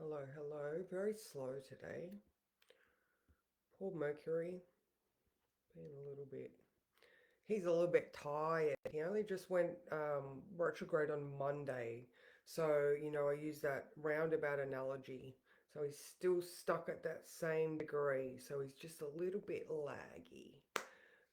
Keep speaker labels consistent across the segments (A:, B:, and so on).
A: Hello, hello. Very slow today. Poor Mercury, being a little bit. He's a little bit tired. He only just went retrograde on Monday. So, I use that roundabout analogy. So he's still stuck at that same degree. So he's just a little bit laggy.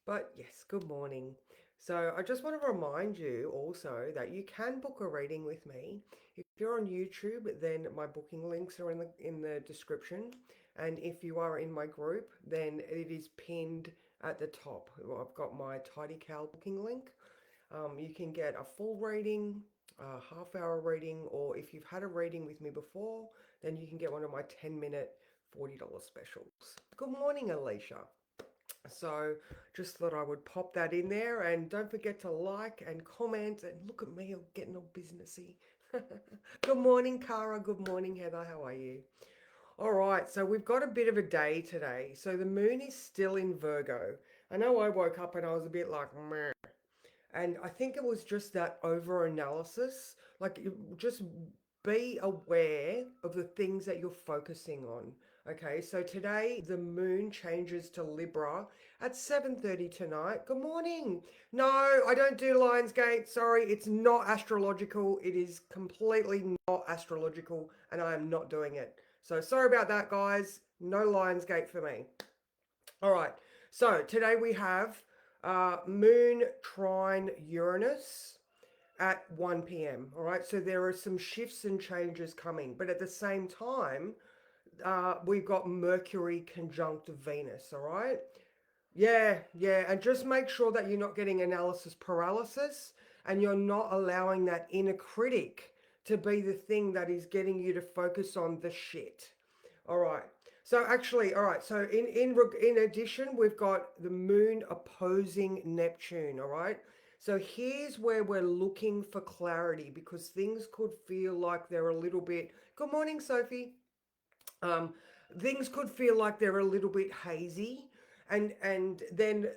A: But yes, good morning. So I just want to remind you also that you can book a reading with me. If you're on YouTube, then my booking links are in the description. And if you are in my group, then it is pinned at the top. Well, I've got my Tidy Cow booking link. You can get a full reading, a half-hour reading, or if you've had a reading with me before, then you can get one of my 10-minute $40 specials. Good morning, Alicia. So just thought I would pop that in there, and don't forget to like and comment and look at me getting all businessy. Good morning, Cara. Good morning, Heather. How are you? All right, so we've got a bit of a day today. So the moon is still in Virgo. I know I woke up and I was a bit like, meh. And I think it was just that over analysis. Like, just be aware of the things that you're focusing on. Okay, so today the moon changes to Libra at 7:30 tonight. Good morning. No, I don't do Lionsgate. Sorry, it's not astrological. It is completely not astrological, and I am not doing it. So sorry about that, guys. No Lionsgate for me. All right. So today we have Moon trine Uranus at 1 p.m. All right. So there are some shifts and changes coming, but at the same time, we've got Mercury conjunct Venus. All right. Yeah, yeah. And just make sure that you're not getting analysis paralysis and you're not allowing that inner critic to be the thing that is getting you to focus on the shit. All right. So actually, all right. So in addition, we've got the moon opposing Neptune. All right. So here's where we're looking for clarity because things could feel like they're a little bit. Good morning, Sophie. Um, Things could feel like they're a little bit hazy, and then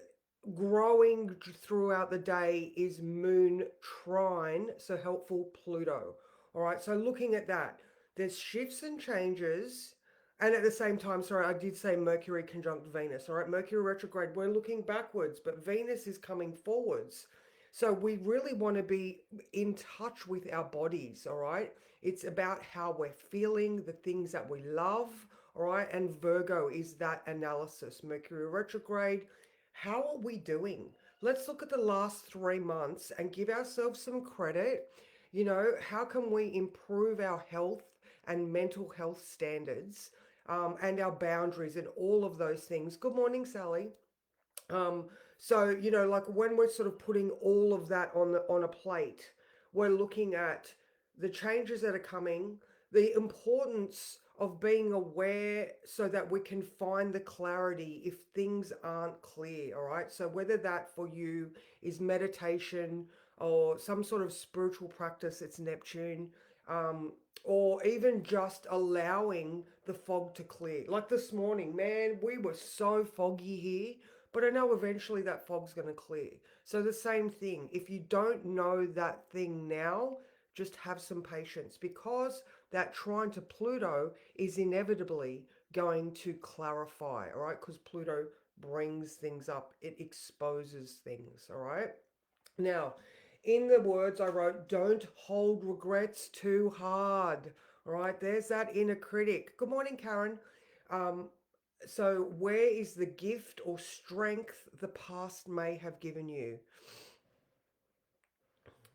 A: growing throughout the day is moon trine, so helpful Pluto. All right, so looking at that, there's shifts and changes. And at the same time, sorry, I did say Mercury conjunct Venus. All right, Mercury retrograde, we're looking backwards, but Venus is coming forwards. So we really want to be in touch with our bodies. All right, it's about how we're feeling, the things that we love. All right. And Virgo is that analysis. Mercury retrograde. How are we doing? Let's look at the last 3 months and give ourselves some credit. How can we improve our health and mental health standards and our boundaries and all of those things? Good morning, Sally. Um, so, like when we're sort of putting all of that on a plate, we're looking at the changes that are coming, the importance of being aware so that we can find the clarity if things aren't clear, all right? So whether that for you is meditation or some sort of spiritual practice, it's Neptune, um, or even just allowing the fog to clear. Like this morning, man, we were so foggy here, but I know eventually that fog's going to clear. So the same thing, if you don't know that thing now, just have some patience because that trine to Pluto is inevitably going to clarify, all right? Because Pluto brings things up, it exposes things, all right? Now, in the words I wrote, don't hold regrets too hard. All right, there's that inner critic. Good morning, Karen. Um, so, where is the gift or strength the past may have given you?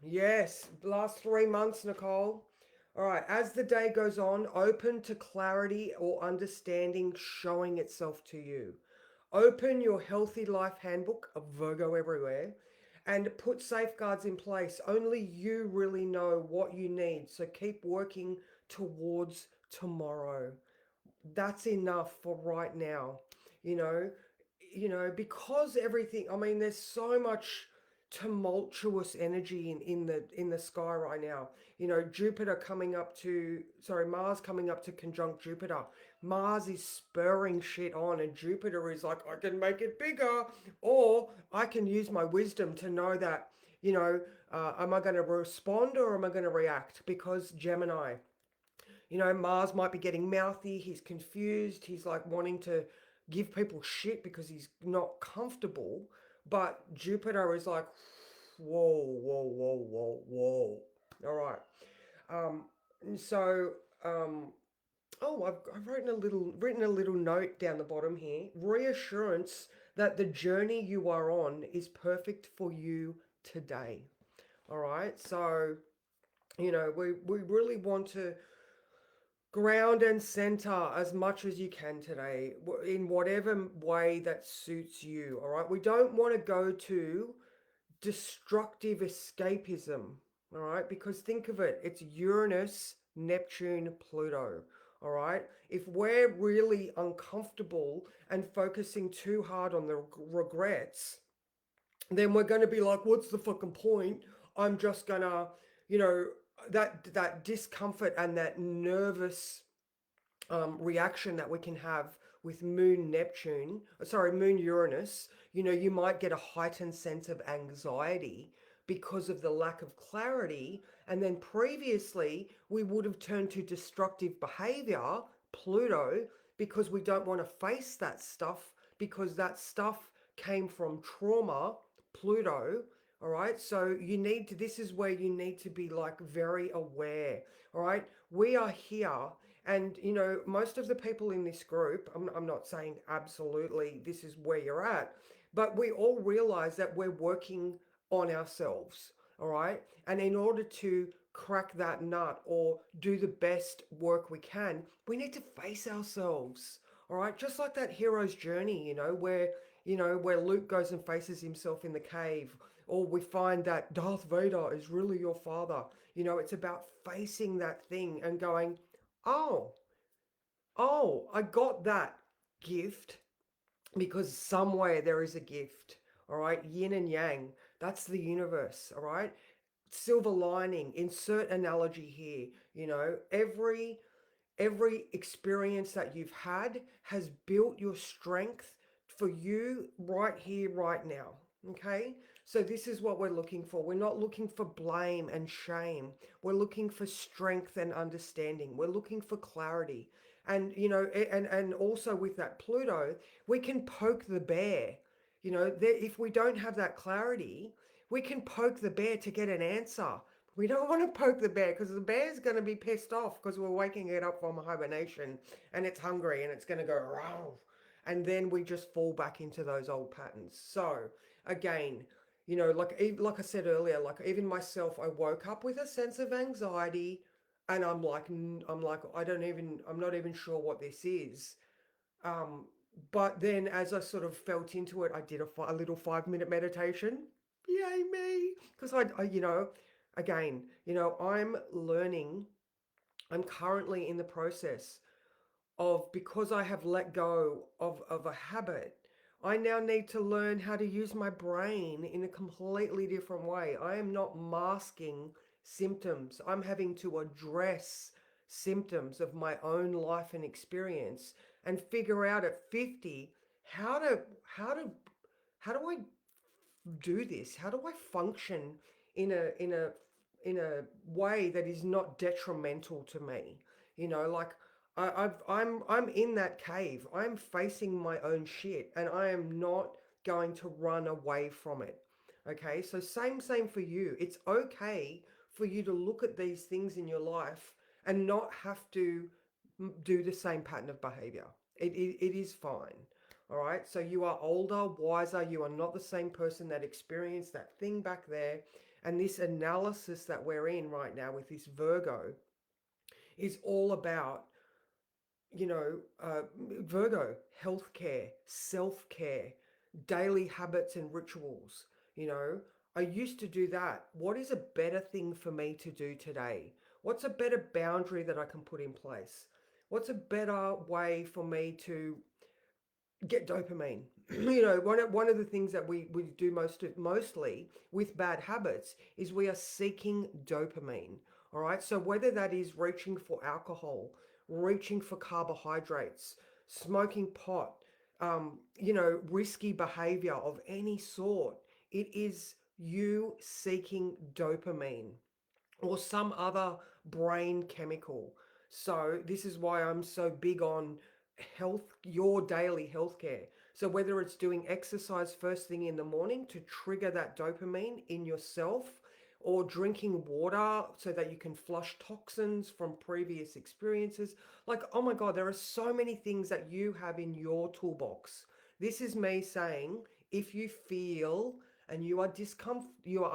A: Yes, last 3 months, Nicole. All right, as the day goes on, open to clarity or understanding showing itself to you. Open your Healthy Life Handbook of Virgo Everywhere and put safeguards in place. Only you really know what you need. So keep working towards tomorrow. That's enough for right now. You know, because everything, I mean, there's so much tumultuous energy in the sky right now. Jupiter coming up to, sorry, Mars coming up to conjunct Jupiter. Mars is spurring shit on, and Jupiter is like, I can make it bigger, or I can use my wisdom to know that, am I going to respond or am I going to react? Because Gemini, Mars might be getting mouthy, he's confused, he's like wanting to give people shit because he's not comfortable. But Jupiter is like, whoa, whoa, whoa, whoa, whoa. All right. And so, um, oh, I've written a little note down the bottom here. Reassurance that the journey you are on is perfect for you today. All right. So, we really want to ground and center as much as you can today in whatever way that suits you. All right. We don't want to go to destructive escapism. All right. Because think of it, it's Uranus, Neptune, Pluto. All right. If we're really uncomfortable and focusing too hard on the regrets, then we're going to be like, what's the fucking point? I'm just gonna, you know, that discomfort and that nervous reaction that we can have with Moon Uranus, you might get a heightened sense of anxiety because of the lack of clarity. And then previously, we would have turned to destructive behavior, Pluto, because we don't want to face that stuff because that stuff came from trauma, Pluto. All right. So this is where you need to be like very aware. All right. We are here and, most of the people in this group, I'm not saying absolutely this is where you're at, but we all realize that we're working on ourselves. All right. And in order to crack that nut or do the best work we can, we need to face ourselves. All right. Just like that hero's journey, where Luke goes and faces himself in the cave, or we find that Darth Vader is really your father. It's about facing that thing and going, oh, oh, I got that gift because somewhere there is a gift. All right, yin and yang. That's the universe. All right, silver lining. Insert analogy here. Every experience that you've had has built your strength for you right here, right now. Okay? So, this is what we're looking for. We're not looking for blame and shame. We're looking for strength and understanding. We're looking for clarity. And, and also with that Pluto, we can poke the bear. If we don't have that clarity, we can poke the bear to get an answer. We don't want to poke the bear because the bear's going to be pissed off because we're waking it up from hibernation and it's hungry and it's going to go row. And then we just fall back into those old patterns. So again, like I said earlier, like even myself, I woke up with a sense of anxiety, and I'm not even sure what this is. Um, but then as I sort of felt into it, I did a little 5-minute meditation. Yay me! Because again, I'm learning. I'm currently in the process of, because I have let go of a habit, I now need to learn how to use my brain in a completely different way. I am not masking symptoms. I'm having to address symptoms of my own life and experience and figure out at 50 how to how to how do I do this? How do I function in a way that is not detrimental to me? Like I'm in that cave. I'm facing my own shit, and I am not going to run away from it. Okay, so same for you. It's okay for you to look at these things in your life and not have to do the same pattern of behavior. It is fine. All right. So you are older, wiser. You are not the same person that experienced that thing back there. And this analysis that we're in right now with this Virgo is all about, you know, uh, Virgo, healthcare, self care, daily habits and rituals. You know, I used to do that. What is a better thing for me to do today? What's a better boundary that I can put in place? What's a better way for me to get dopamine? One of the things that we do mostly with bad habits is we are seeking dopamine. All right. So whether that is reaching for alcohol, reaching for carbohydrates, smoking pot, risky behavior of any sort, it is you seeking dopamine or some other brain chemical. So this is why I'm so big on your daily healthcare. So whether it's doing exercise first thing in the morning to trigger that dopamine in yourself, or drinking water so that you can flush toxins from previous experiences. Like, oh my God, there are so many things that you have in your toolbox. This is me saying, if you feel and you are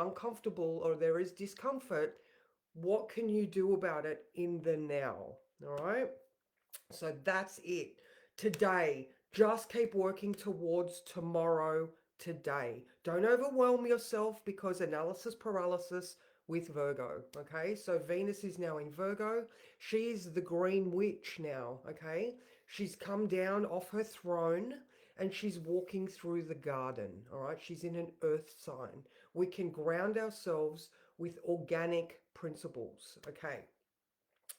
A: uncomfortable, or there is discomfort, what can you do about it in the now? All right. So that's it. Today, just keep working towards tomorrow today. Don't overwhelm yourself, because analysis paralysis with Virgo. Okay. So Venus is now in Virgo. She's the green witch now. Okay. She's come down off her throne and she's walking through the garden. All right. She's in an earth sign. We can ground ourselves with organic principles. Okay.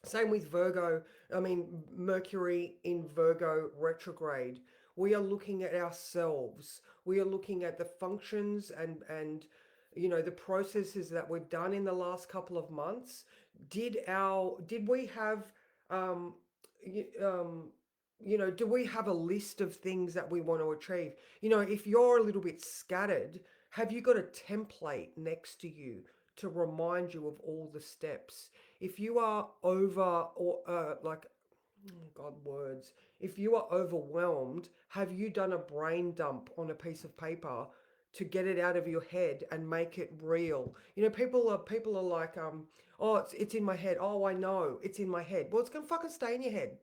A: Same with Virgo. I mean, Mercury in Virgo retrograde. We are looking at ourselves. We are looking at the functions and the processes that we've done in the last couple of months. Did we have um y- um do we have a list of things that we want to achieve? If you're a little bit scattered, have you got a template next to you to remind you of all the steps? If you are over or God, words. If you are overwhelmed, have you done a brain dump on a piece of paper to get it out of your head and make it real? People are like, oh, it's in my head. Oh, I know it's in my head. Well, it's gonna fucking stay in your head.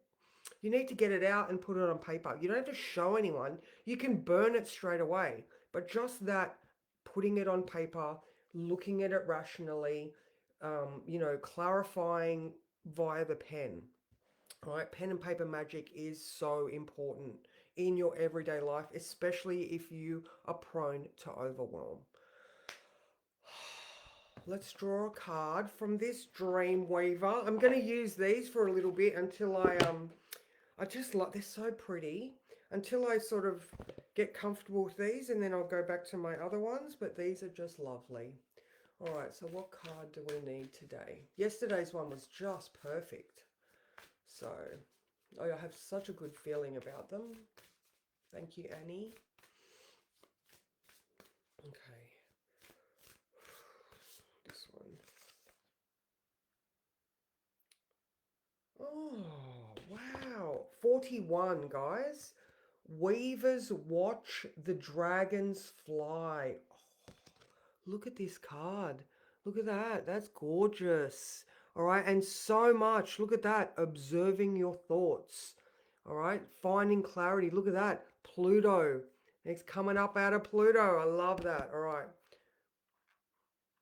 A: You need to get it out and put it on paper. You don't have to show anyone. You can burn it straight away. But just that, putting it on paper, looking at it rationally, clarifying via the pen. All right, pen and paper magic is so important in your everyday life, especially if you are prone to overwhelm. Let's draw a card from this Dream Weaver. I'm going to use these for a little bit until I just like, they're so pretty, until I sort of get comfortable with these, and then I'll go back to my other ones, but these are just lovely. All right, so what card do we need today? Yesterday's one was just perfect. So, oh, I have such a good feeling about them. Thank you, Annie. Okay, this one. Oh, wow. 41, guys. Weavers watch the dragons fly. Oh, look at this card. Look at that. That's gorgeous. All right. And so much. Look at that. Observing your thoughts. All right. Finding clarity. Look at that. Pluto. It's coming up out of Pluto. I love that. All right.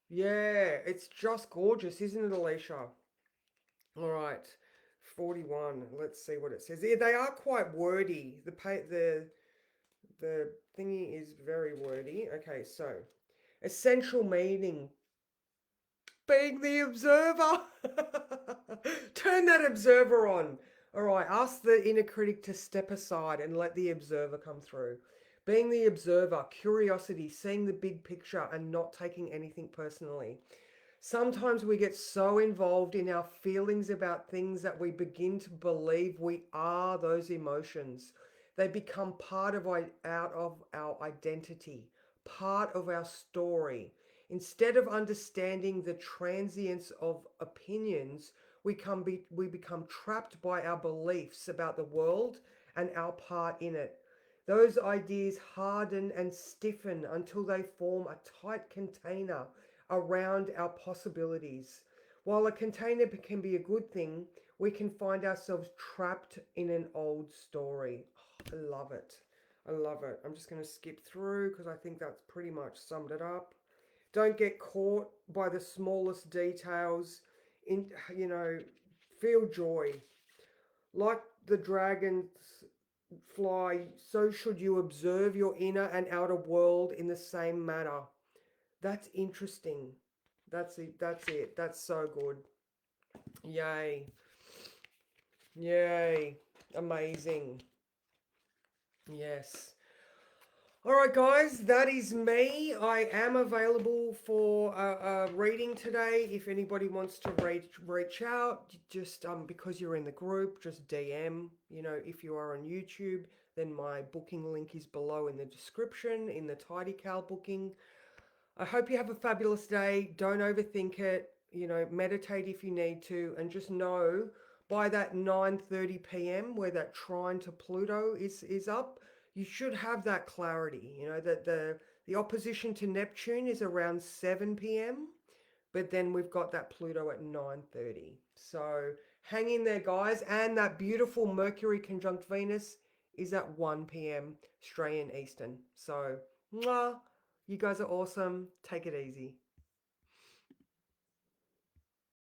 A: Yeah. It's just gorgeous, isn't it, Alicia? All right. 41. Let's see what it says. Yeah, they are quite wordy. The thingy is very wordy. Okay, so essential meaning, being the observer. Turn that observer on. All right, ask the inner critic to step aside and let the observer come through. Being the observer, curiosity, seeing the big picture and not taking anything personally. Sometimes we get so involved in our feelings about things that we begin to believe we are those emotions. They become out of our identity, part of our story. Instead of understanding the transience of opinions, we become trapped by our beliefs about the world and our part in it. Those ideas harden and stiffen until they form a tight container around our possibilities. While a container can be a good thing, we can find ourselves trapped in an old story. Oh, I love it. I love it. I'm just going to skip through because I think that's pretty much summed it up. Don't get caught by the smallest details. In feel joy. Like the dragons fly, so should you observe your inner and outer world in the same manner. That's interesting. That's it. That's it. That's so good. Yay. Yay. Amazing. Yes. All right, guys, that is me. I am available for a reading today. If anybody wants to reach out, just because you're in the group, just DM. You know, if you are on YouTube, then my booking link is below in the description in the Tidy Cal booking. I hope you have a fabulous day. Don't overthink it. You know, meditate if you need to, and just know by that 9:30 p.m. where that trine to Pluto is up, you should have that clarity. You know that the opposition to Neptune is around 7 p.m., but then we've got that Pluto at 9:30. So hang in there, guys. And that beautiful Mercury conjunct Venus is at 1 p.m. Australian Eastern. So, mwah, you guys are awesome. Take it easy.